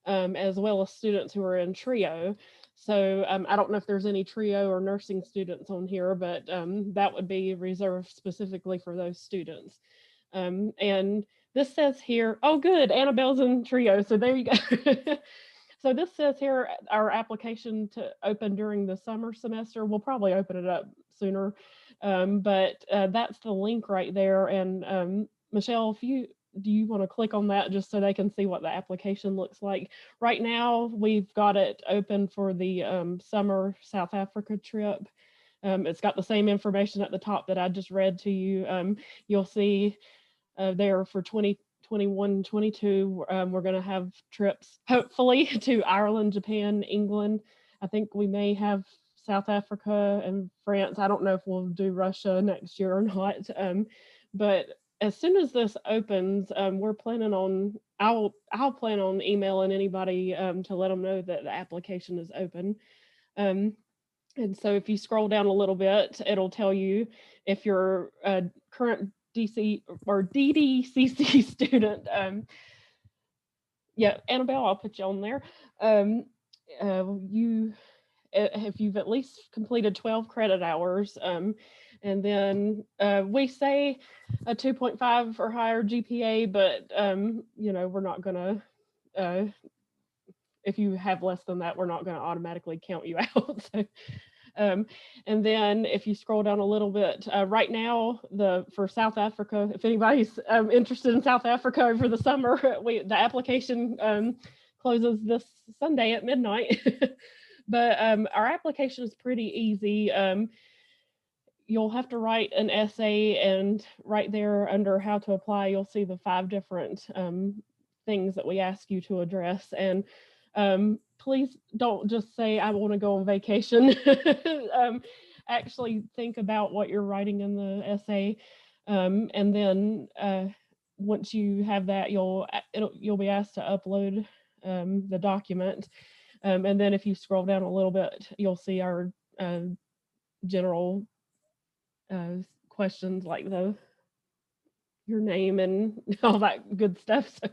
as well as students who are in TRIO. So I don't know if there's any TRIO or nursing students on here, but that would be reserved specifically for those students. And this says here, oh good, Annabelle's in TRIO, so there you go. So this says here, our application to open during the summer semester. We'll probably open it up sooner, but that's the link right there. And Michelle, do you want to click on that just so they can see what the application looks like? Right now, we've got it open for the summer South Africa trip. It's got the same information at the top that I just read to you. You'll see there for 2020 21, 22, we're going to have trips, hopefully, to Ireland, Japan, England. I think we may have South Africa and France. I don't know if we'll do Russia next year or not. But as soon as this opens, we're planning on, I'll plan on emailing anybody to let them know that the application is open. And so if you scroll down a little bit, it'll tell you if you're a current DC or DDCC student. Yeah, Annabelle, I'll put you on there. If you've at least completed 12 credit hours, and then we say a 2.5 or higher GPA, but we're not gonna, if you have less than that, we're not gonna automatically count you out. So, and then if you scroll down a little bit, right now, for South Africa, if anybody's interested in South Africa over the summer, the application closes this Sunday at midnight. But our application is pretty easy. You'll have to write an essay, and right there under how to apply, you'll see the 5 different things that we ask you to address. And please don't just say, I want to go on vacation. Actually think about what you're writing in the essay. And then once you have that, you'll be asked to upload the document. And then if you scroll down a little bit, you'll see our general questions like your name and all that good stuff. So,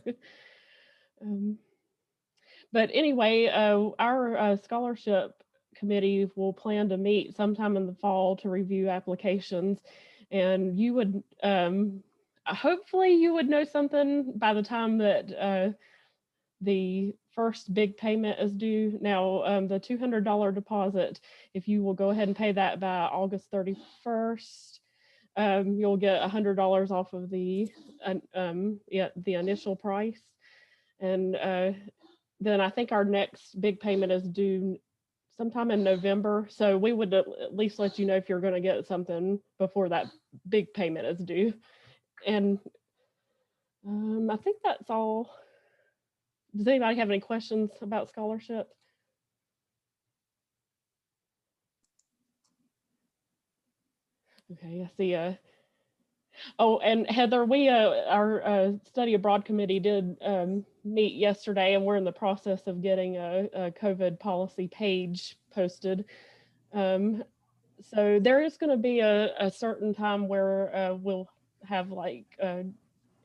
but anyway, our scholarship committee will plan to meet sometime in the fall to review applications, and you would hopefully you would know something by the time that the first big payment is due. Now, the $200 deposit, if you will go ahead and pay that by August 31st, you'll get $100 off of the initial price. And then I think our next big payment is due sometime in November. So we would at least let you know if you're going to get something before that big payment is due. And I think that's all. Does anybody have any questions about scholarship? Okay, I see. Oh, and Heather, we our study abroad committee did meet yesterday, and we're in the process of getting a COVID policy page posted. So there is going to be a certain time where we'll have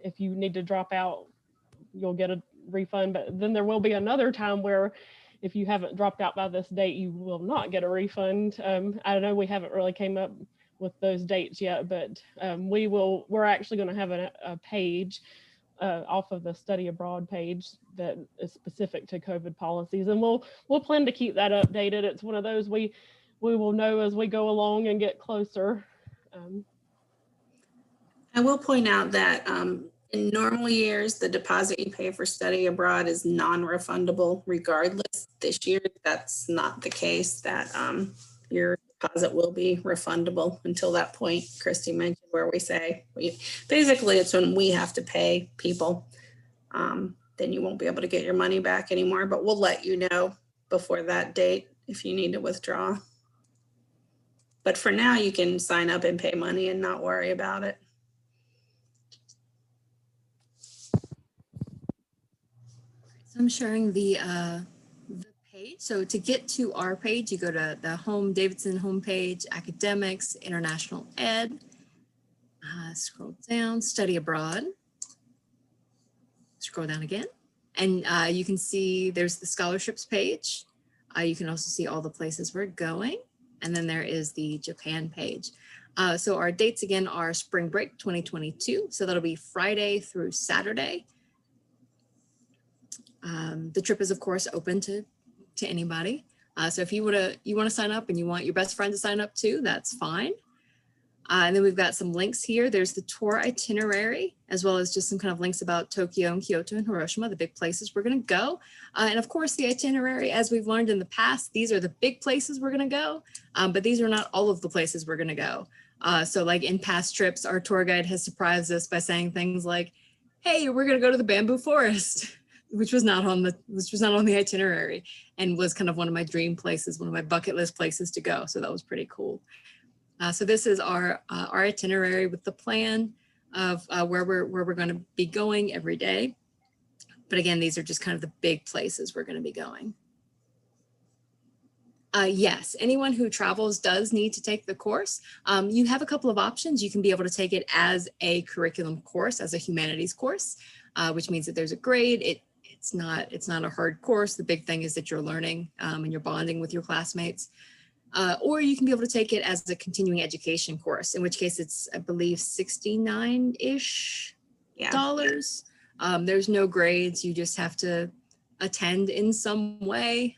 if you need to drop out, you'll get a refund, but then there will be another time where if you haven't dropped out by this date, you will not get a refund. I know we haven't really came up with those dates yet, but we're actually going to have a page off of the study abroad page that is specific to COVID policies, and we'll plan to keep that updated. It's one of those we will know as we go along and get closer. I will point out that in normal years, the deposit you pay for study abroad is non-refundable regardless. This year, that's not the case, that your deposit will be refundable until that point Christy mentioned, where we say, basically it's when we have to pay people, then you won't be able to get your money back anymore, but we'll let you know before that date if you need to withdraw. But for now, you can sign up and pay money and not worry about it. So I'm sharing the page. So to get to our page, you go to the Davidson homepage, academics, international ed, scroll down, study abroad, scroll down again. And you can see there's the scholarships page. You can also see all the places we're going. And then there is the Japan page. So our dates again are spring break 2022. So that'll be Friday through Saturday. The trip is of course open to anybody. So if you want to sign up and you want your best friend to sign up too, that's fine. And then we've got some links here. There's the tour itinerary, as well as just some kind of links about Tokyo and Kyoto and Hiroshima, the big places we're going to go. And of course, the itinerary, as we've learned in the past, these are the big places we're going to go, but these are not all of the places we're going to go. So like in past trips, our tour guide has surprised us by saying things like, hey, we're going to go to the bamboo forest, which was not on the itinerary, and was kind of one of my dream places, one of my bucket list places to go. So that was pretty cool. So this is our itinerary with the plan of where we're going to be going every day. But again, these are just kind of the big places we're going to be going. Yes, anyone who travels does need to take the course. You have a couple of options. You can be able to take it as a curriculum course, as a humanities course, which means that there's a grade. It's not a hard course. The big thing is that you're learning and you're bonding with your classmates. Or you can be able to take it as a continuing education course, in which case it's, I believe, $69-ish. There's no grades. You just have to attend in some way.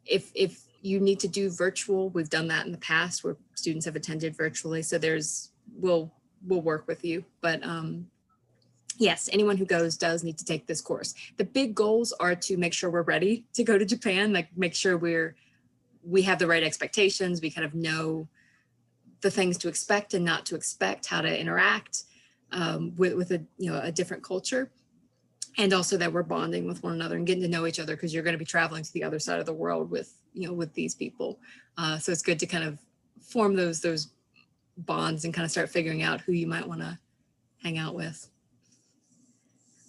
If you need to do virtual, we've done that in the past where students have attended virtually. So we'll work with you. But yes, anyone who goes does need to take this course. The big goals are to make sure we're ready to go to Japan, like make sure we have the right expectations. We kind of know the things to expect and not to expect, how to interact with a different culture. And also that we're bonding with one another and getting to know each other, because you're going to be traveling to the other side of the world with these people. So it's good to kind of form those bonds and kind of start figuring out who you might want to hang out with.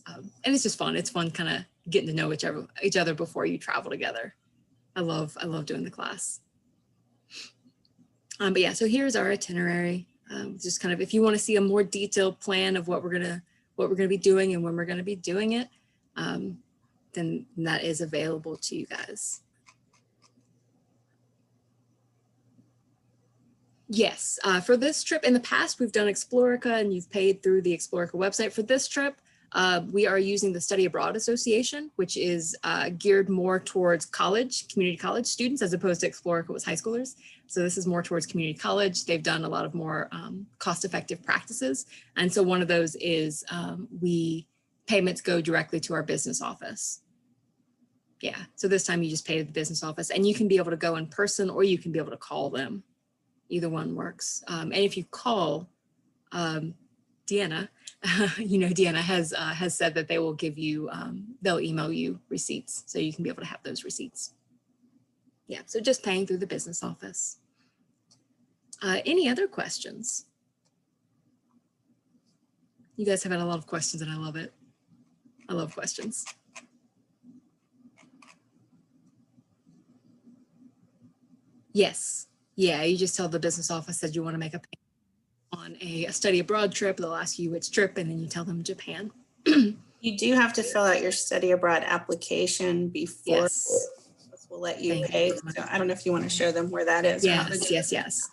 And it's just fun. It's fun kind of getting to know each other before you travel together. I love doing the class. But yeah, so here's our itinerary. Just kind of, if you want to see a more detailed plan of what we're gonna be doing and when we're gonna be doing it, then that is available to you guys. Yes, for this trip, in the past, we've done Explorica and you've paid through the Explorica website. For this trip, we are using the Study Abroad Association, which is geared more towards community college students, as opposed to Explorica was high schoolers. So this is more towards community college. They've done a lot of more cost-effective practices. And so one of those is payments go directly to our business office. Yeah, so this time you just pay to the business office, and you can be able to go in person or you can be able to call them. Either one works. And if you call Deanna, Deanna has said that they will give you, they'll email you receipts, so you can be able to have those receipts. Yeah, so just paying through the business office. Any other questions? You guys have had a lot of questions and I love it. I love questions. Yes. Yeah, you just tell the business office that you want to make a payment on a study abroad trip. They'll ask you which trip, and then you tell them Japan. You do have to fill out your study abroad application before Yes. we'll let you pay. So I don't know if you want to show them where that is. Yes.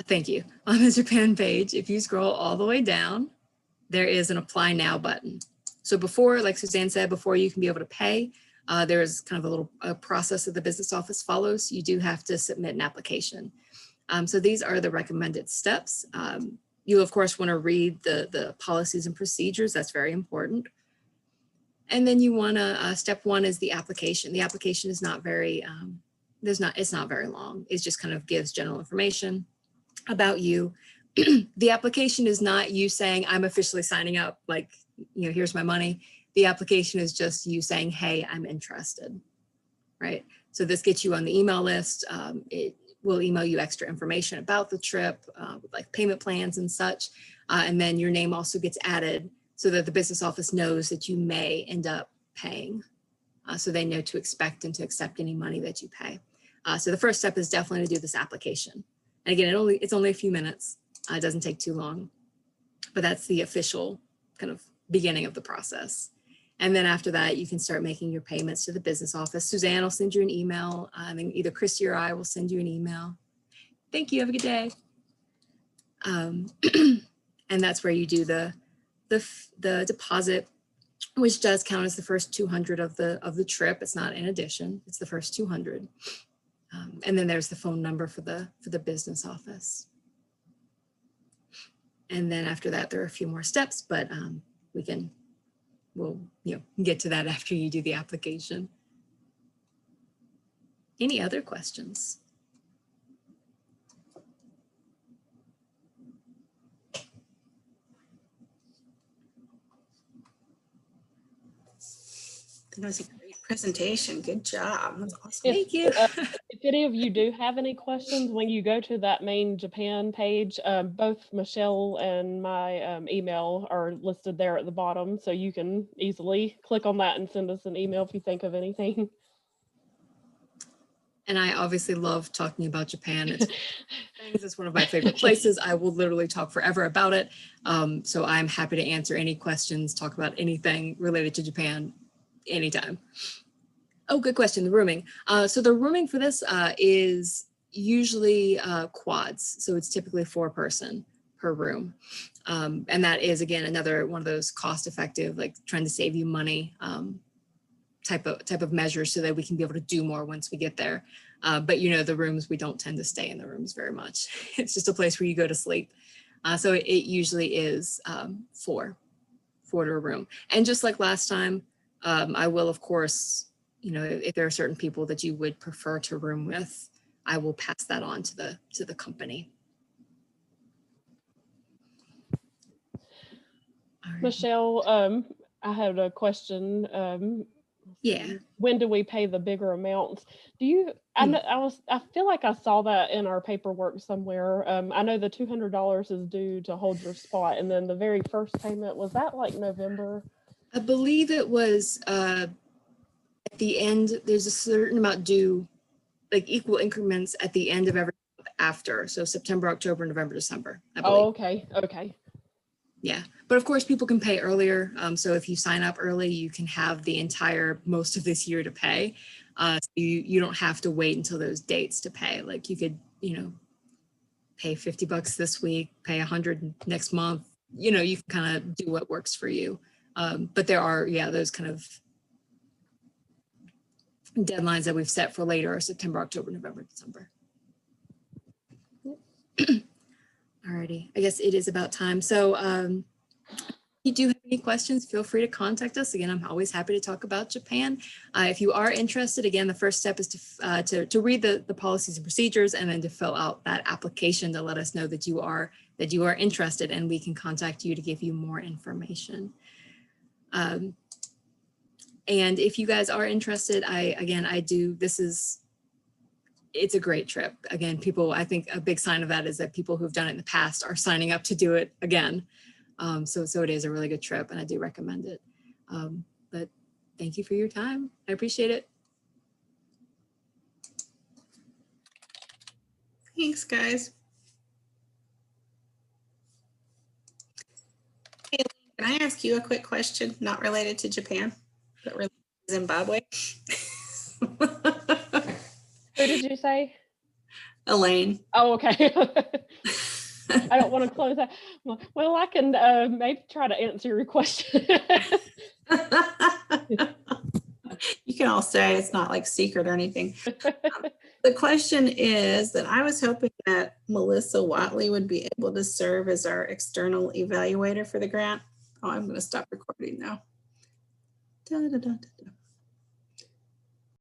Thank you. On the Japan page, if you scroll all the way down, there is an Apply Now button. So before, like Suzanne said, before you can be able to pay, there is kind of a little process that the business office follows. You do have to submit an application. So these are the recommended steps. You, of course, want to read the policies and procedures. That's very important. And then you want to, step one is the application. The application is not very, it's not very long. It just kind of gives general information about you. The application is not you saying, I'm officially signing up, like, here's my money. The application is just you saying, hey, I'm interested, right? So this gets you on the email list. It will email you extra information about the trip, with like payment plans and such. And then your name also gets added so that the business office knows that you may end up paying. So they know to expect and to accept any money that you pay. So the first step is definitely to do this application. And again, it's only a few minutes. It doesn't take too long, but that's the official kind of beginning of the process. And then after that, you can start making your payments to the business office. Suzanne will send you an email. And either Christy or I will send you an email. Thank you. Have a good day. And that's where you do the deposit, which does count as the first 200 of the trip. It's not in addition. It's the first 200. And then there's the phone number for the business office. And then after that, there are a few more steps, but we'll get to that after you do the application. Any other questions? That was a great presentation. Good job. That's awesome. Thank you. If any of you do have any questions, when you go to that main Japan page, both Michelle and my email are listed there at the bottom, so you can easily click on that and send us an email if you think of anything. And I obviously love talking about Japan. It's one of my favorite places. I will literally talk forever about it. So I'm happy to answer any questions, talk about anything related to Japan anytime. Oh, good question, the rooming. So the rooming for this is usually quads. So it's typically 4-person per room. And that is, again, another one of those cost-effective, like trying to save you money type of measures so that we can be able to do more once we get there. But the rooms, we don't tend to stay in the rooms very much. It's just a place where you go to sleep. So it usually is 4 to a room. And just like last time, I will, of course, if there are certain people that you would prefer to room with, I will pass that on to the company. All right. Michelle, I had a question. Yeah. When do we pay the bigger amounts? Do you? I feel like I saw that in our paperwork somewhere. I know the $200 is due to hold your spot, and then the very first payment, was that like November? I believe it was at the end. There's a certain amount due, like equal increments at the end of every month after. So September, October, November, December, I believe. Oh, okay. Yeah, but of course people can pay earlier. So if you sign up early, you can have the entire most of this year to pay. So you don't have to wait until those dates to pay. Like you could, pay $50 this week, pay $100 next month. You can kind of do what works for you. But there are, those kind of deadlines that we've set for later are September, October, November, December. Alrighty, I guess it is about time. So if you do have any questions, feel free to contact us. Again, I'm always happy to talk about Japan. If you are interested, again, the first step is to read the policies and procedures, and then to fill out that application to let us know that you are interested, and we can contact you to give you more information. And if you guys are interested, it's a great trip. Again, people, I think a big sign of that is that people who've done it in the past are signing up to do it again. So it is a really good trip, and I do recommend it. But thank you for your time. I appreciate it. Thanks, guys. Hey, can I ask you a quick question, not related to Japan, but related to Zimbabwe? Who did you say? Elaine. Oh, okay. I don't want to close that. Well, I can maybe try to answer your question. You can all say it's not like secret or anything. The question is that I was hoping that Melissa Watley would be able to serve as our external evaluator for the grant. Oh, I'm going to stop recording now. Da, da, da, da, da.